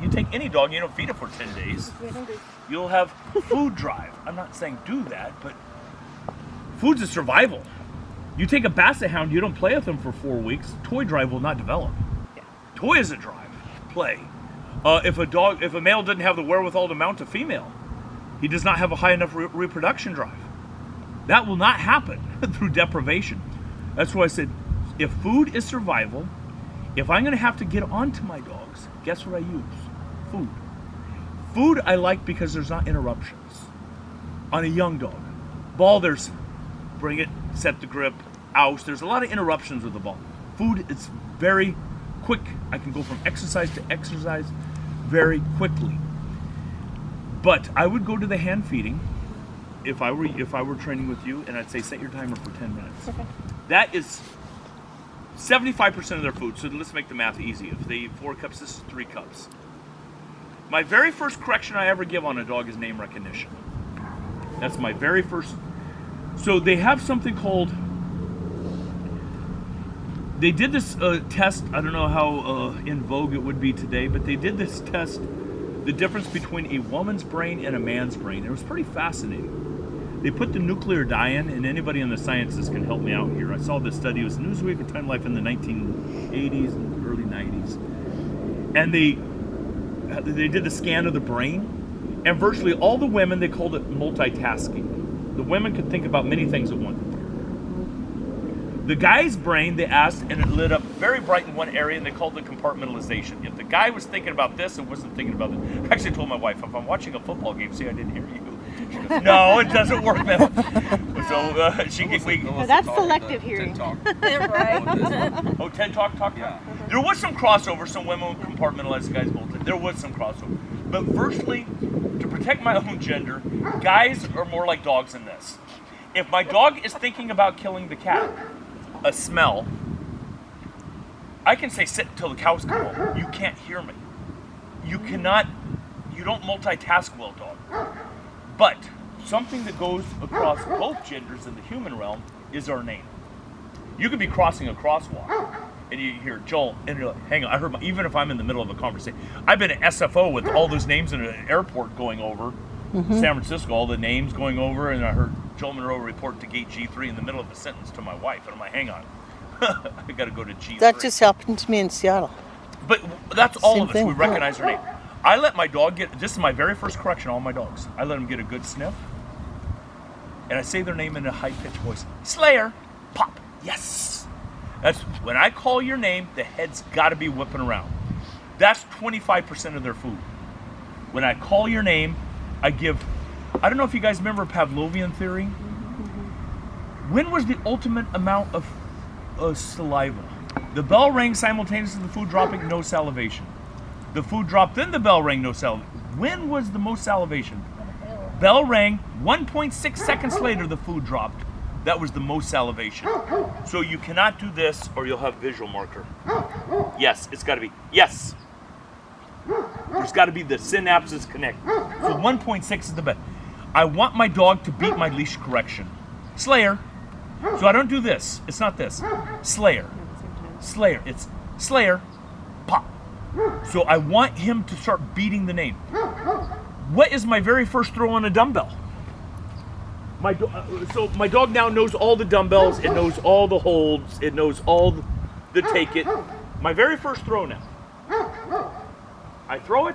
you take any dog, you don't feed it for 10 days, you'll have food drive. I'm not saying do that, but food's a survival. You take a basset hound, you don't play with them for 4 weeks, toy drive will not develop. Yeah. Toy is a drive, play. If a male doesn't have the wherewithal to mount a female, he does not have a high enough reproduction drive. That will not happen through deprivation. That's why I said, if food is survival, if I'm gonna have to get onto my dogs, guess what I use? Food. Food I like because there's not interruptions. On a young dog, ball, there's bring it, set the grip, oust. There's a lot of interruptions with the ball. Food, it's very quick. I can go from exercise to exercise very quickly. But I would go to the hand feeding if I were training with you, and I'd say set your timer for 10 minutes. Okay. That is 75% of their food. So let's make the math easy. If they eat 4 cups, this is 3 cups. My very first correction I ever give on a dog is name recognition. That's my very first. So they have something called, they did this test, I don't know how in vogue it would be today, but they did this test, the difference between a woman's brain and a man's brain. It was pretty fascinating. They put the nuclear dye in, and anybody in the sciences can help me out here. I saw this study, it was Newsweek or Time Life in the 1980s and early 90s. And they did a scan of the brain, and virtually all the women, they called it multitasking. The women could think about many things at once. The guy's brain, they asked, and it lit up very bright in one area, and they called it compartmentalization. If the guy was thinking about this and wasn't thinking about this, I actually told my wife, if I'm watching a football game, see, I didn't hear you. She goes, no, it doesn't work that way. So she gave That's selective hearing. Right. Oh, TED Talk? Yeah. There was some crossover. Some women would compartmentalize, the guys bolted. There was some crossover. But virtually, to protect my own gender, guys are more like dogs in this. If my dog is thinking about killing the cat, a smell, I can say sit until the cows come home. You can't hear me. You don't multitask well, dog. But something that goes across both genders in the human realm is our name. You could be crossing a crosswalk and you hear Joel, and you're like, hang on, I heard even if I'm in the middle of a conversation. I've been at SFO with all those names in an airport going over, San Francisco, all the names going over, and I heard Joel Monroe report to gate G3 in the middle of a sentence to my wife, and I'm like, hang on, I gotta go to G3. That just happened to me in Seattle. But that's all Same of us, thing. we recognize our name. I let my dog get, this is my very first correction, all my dogs. I let them get a good sniff, and I say their name in a high-pitched voice. Slayer, pop, yes. That's, when I call your name, the head's gotta be whipping around. That's 25% of their food. When I call your name, I give, I don't know if you guys remember Pavlovian theory. When was the ultimate amount of saliva? The bell rang simultaneously with the food dropping, no salivation. The food dropped, then the bell rang, no salivation. When was the most salivation? Bell rang, 1.6 seconds later the food dropped. That was the most salivation. So you cannot do this or you'll have visual marker. Yes, it's gotta be, yes. There's gotta be the synapses connect. So 1.6 is the best. I want my dog to beat my leash correction. Slayer. So I don't do this, it's not this. Slayer. Slayer, it's Slayer, pop. So I want him to start beating the name. What is my very first throw on a dumbbell? So my dog now knows all the dumbbells, it knows all the holds, it knows all the take it. My very first throw now. I throw it,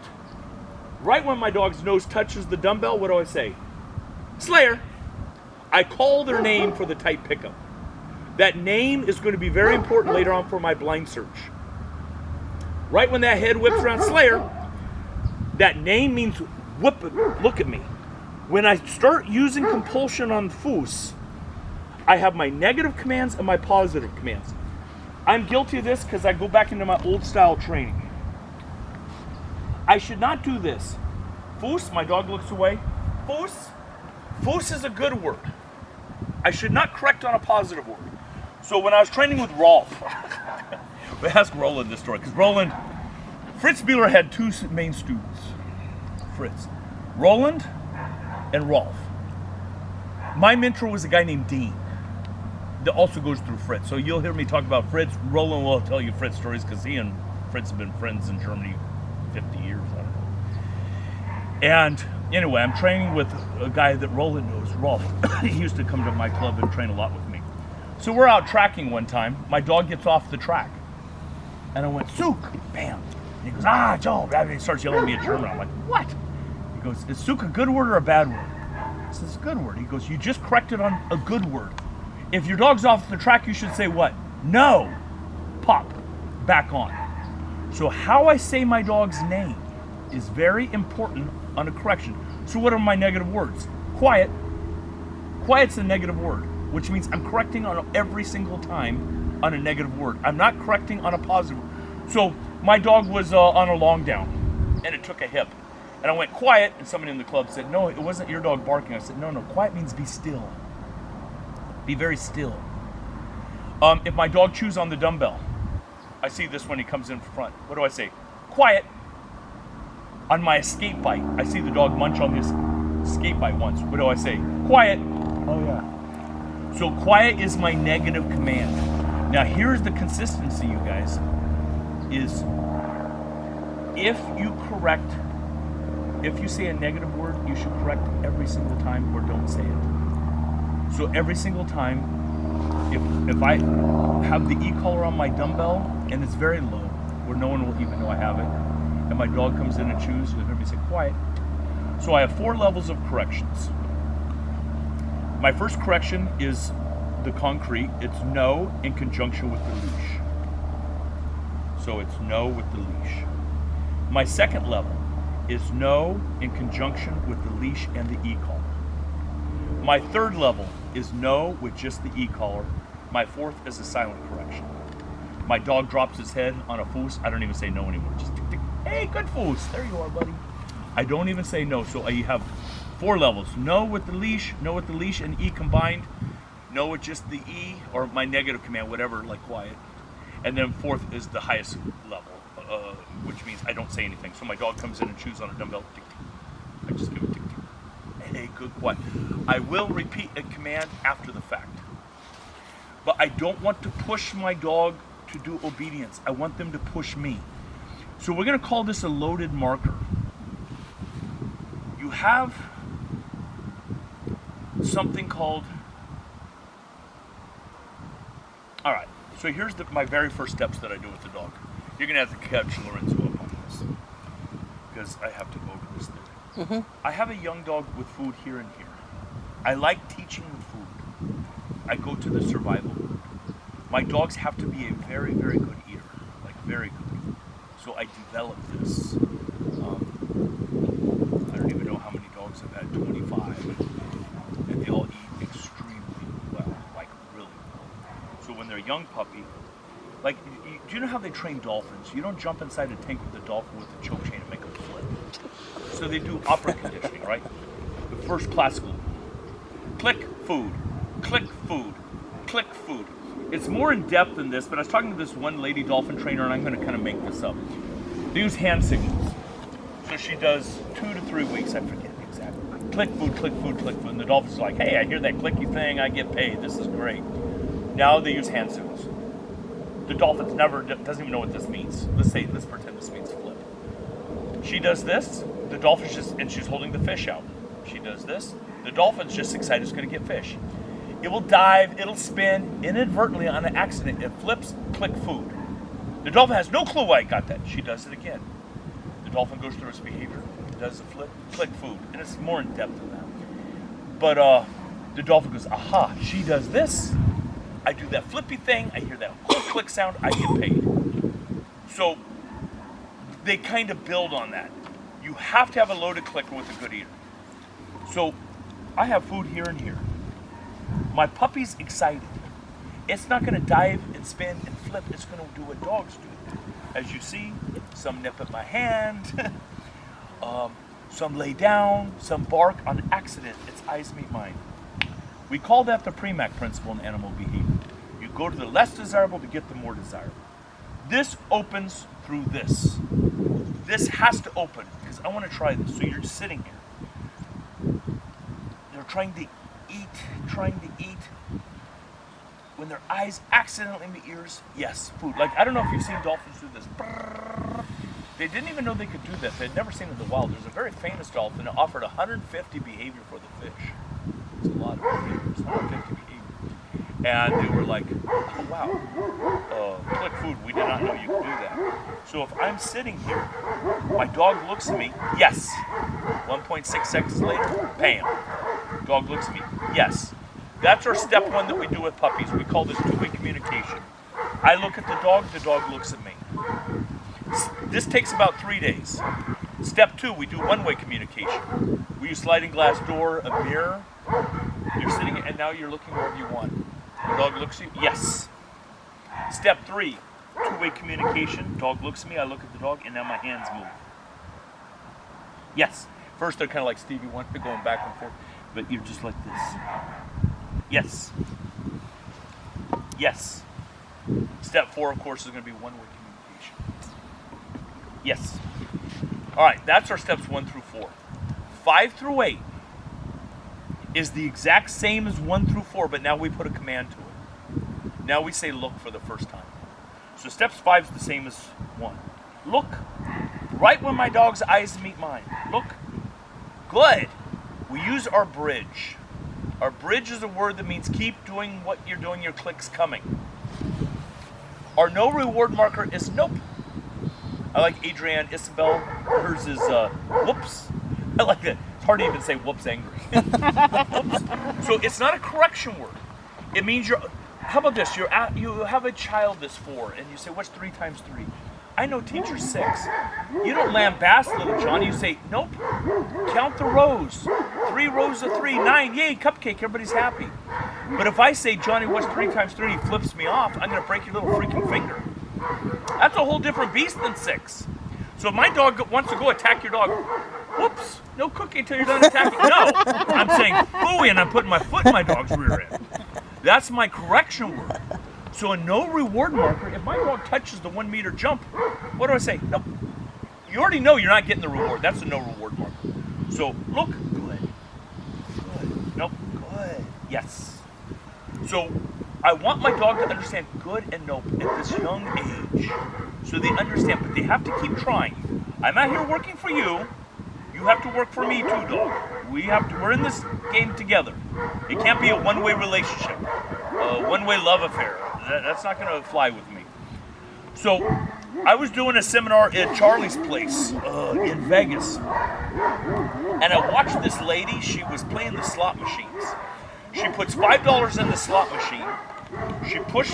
right when my dog's nose touches the dumbbell, what do I say? Slayer. I call their name for the tight pickup. That name is going to be very important later on for my blind search. Right when that head whips around, Slayer, that name means whip it, look at me. When I start using compulsion on Foos, I have my negative commands and my positive commands. I'm guilty of this because I go back into my old style training. I should not do this. Foos, my dog looks away. Foos is a good word. I should not correct on a positive word. So when I was training with Rolf, we asked Roland this story, because Roland, Fritz Bueller had 2 main students. Fritz. Roland and Rolf. My mentor was a guy named Dean that also goes through Fritz. So you'll hear me talk about Fritz. Roland will tell you Fritz stories because he and Fritz have been friends in Germany 50 years. I don't know. And anyway, I'm training with a guy that Roland knows, Rolf. He used to come to my club and train a lot with me. So we're out tracking one time. My dog gets off the track. And I went, Sook, bam. And he goes, Joe. And he starts yelling at me in German. I'm like, what? He goes, is Sook a good word or a bad word? I said, it's a good word. He goes, you just corrected on a good word. If your dog's off the track, you should say what? No. Pop. Back on. So how I say my dog's name is very important on a correction. So what are my negative words? Quiet. Quiet's a negative word, which means I'm correcting on every single time on a negative word. I'm not correcting on a positive word. So my dog was on a long down, and it took a hip. And I went, quiet, and somebody in the club said, no, it wasn't your dog barking. I said, no, quiet means be still. Be very still. If my dog chews on the dumbbell, I see this when he comes in front. What do I say? Quiet. On my escape bite, I see the dog munch on this escape bite once. What do I say? Quiet. Oh yeah. So quiet is my negative command. Now here's the consistency, you guys, is if you say a negative word, you should correct every single time or don't say it. So every single time, if I have the e-collar on my dumbbell and it's very low, where no one will even know I have it, and my dog comes in and chews, you'll hear me say, quiet. So I have 4 levels of corrections. My first correction is the concrete. It's no in conjunction with the leash. So it's no with the leash. My second level is no in conjunction with the leash and the e-collar. My third level is no with just the e-collar. My fourth is a silent correction. My dog drops his head on a foos. I don't even say no anymore. Just tick, tick. Hey, good foos. There you are, buddy. I don't even say no. So you have 4 levels. No with the leash, no with the leash and E combined. No with just the E or my negative command, whatever, like quiet. And then fourth is the highest level, which means I don't say anything. So my dog comes in and chews on a dumbbell. Tick, tick. I just give it tick, tick. Hey, good, quiet. I will repeat a command after the fact. But I don't want to push my dog to do obedience. I want them to push me. So we're going to call this a loaded marker. You have something called... All right, so here's my very first steps that I do with the dog. You're going to have to catch Lorenzo up on this because I have to go over this thing. Mm-hmm. I have a young dog with food here and here. I like teaching with food. I go to the survival mode. My dogs have to be a very, very good eater, like very good. So I develop this. I don't even know how many dogs I've had, 25, and they all eat extremely well, like really well. So when they're a young puppy, like, do you know how they train dolphins? You don't jump inside a tank with a dolphin with a choke chain and make them flip. So they do opera conditioning, right? The first classical. Click, food. Click, food. Click, food. It's more in depth than this, but I was talking to this one lady dolphin trainer, and I'm going to kind of make this up. They use hand signals. So she does 2 to 3 weeks. I forget exactly. Click, food, click, food, click, food. And the dolphin's like, hey, I hear that clicky thing. I get paid. This is great. Now they use hand signals. The dolphin doesn't even know what this means. Let's pretend this means flip. She does this. The dolphin's and she's holding the fish out. She does this. The dolphin's just excited it's going to get fish. It will dive, it'll spin, inadvertently on an accident. It flips, click, food. The dolphin has no clue why it got that. She does it again. The dolphin goes through its behavior, does the flip, click, food. And it's more in depth than that. But the dolphin goes, aha, she does this. I do that flippy thing. I hear that click sound. I get paid. So they kind of build on that. You have to have a loaded clicker with a good eater. So I have food here and here. My puppy's excited. It's not going to dive and spin and flip. It's going to do what dogs do. As you see, some nip at my hand, some lay down, some bark on accident. It's eyes meet mine. We call that the Premack principle in animal behavior. You go to the less desirable to get the more desirable. This opens through this. This has to open because I want to try this. So you're just sitting here. They're trying to eat. When their eyes accidentally meet ears, yes, food. Like, I don't know if you've seen dolphins do this. They didn't even know they could do this. They'd never seen it in the wild. There's a very famous dolphin that offered 150 behavior for the fish. It's a lot of behaviors, 150 behavior. And they were like, oh wow, click food, we did not know you could do that. So if I'm sitting here, my dog looks at me, yes. 1.6 seconds later, bam. Dog looks at me, yes. That's our step one that we do with puppies. We call this two-way communication. I look at the dog looks at me. This takes about 3 days. Step two, we do one-way communication. We use sliding glass door, a mirror. You're sitting, and now you're looking wherever you want. The dog looks at you, yes. Step three, two-way communication. Dog looks at me, I look at the dog, and now my hands move. Yes. First they're kind of like Stevie Wonder, going back and forth, but you're just like this. Yes. Yes. Step four, of course, is going to be one-way communication. Yes. All right, that's our steps 1 through 4. 5 through 8 is the exact same as 1 through 4, but now we put a command to it. Now we say look for the first time. So steps 5 is the same as 1. Look. Right when my dog's eyes meet mine. Look. Good. We use our bridge. Our bridge is a word that means keep doing what you're doing, your click's coming. Our no reward marker is nope. I like Adrienne Isabel. Hers is whoops. I like that. It's hard to even say whoops angry. Whoops. So it's not a correction word. It means you're, how about this? You have a child that's 4 and you say, what's 3 times 3? I know teacher's 6. You don't lambaste little Johnny. You say, nope. Count the rows. 3 rows of 3. 9. Yay, cupcake. Everybody's happy. But if I say, Johnny, what's 3 times 3? And he flips me off, I'm going to break your little freaking finger. That's a whole different beast than 6. So if my dog wants to go attack your dog, whoops, no cookie until you're done attacking. No, I'm saying booey and I'm putting my foot in my dog's rear end. That's my correction word. So a no reward marker, if my dog touches the 1 meter jump, what do I say? Nope. You already know you're not getting the reward. That's a no reward marker. So look, good. Good. Nope, good. Yes. So I want my dog to understand good and nope at this young age. So they understand, but they have to keep trying. I'm out here working for you. You have to work for me too, dog. We're in this game together. It can't be a one-way relationship, a one-way love affair. That's not going to fly with me. So I was doing a seminar at Charlie's place in Vegas. And I watched this lady. She was playing the slot machines. She puts $5 in the slot machine. She pushed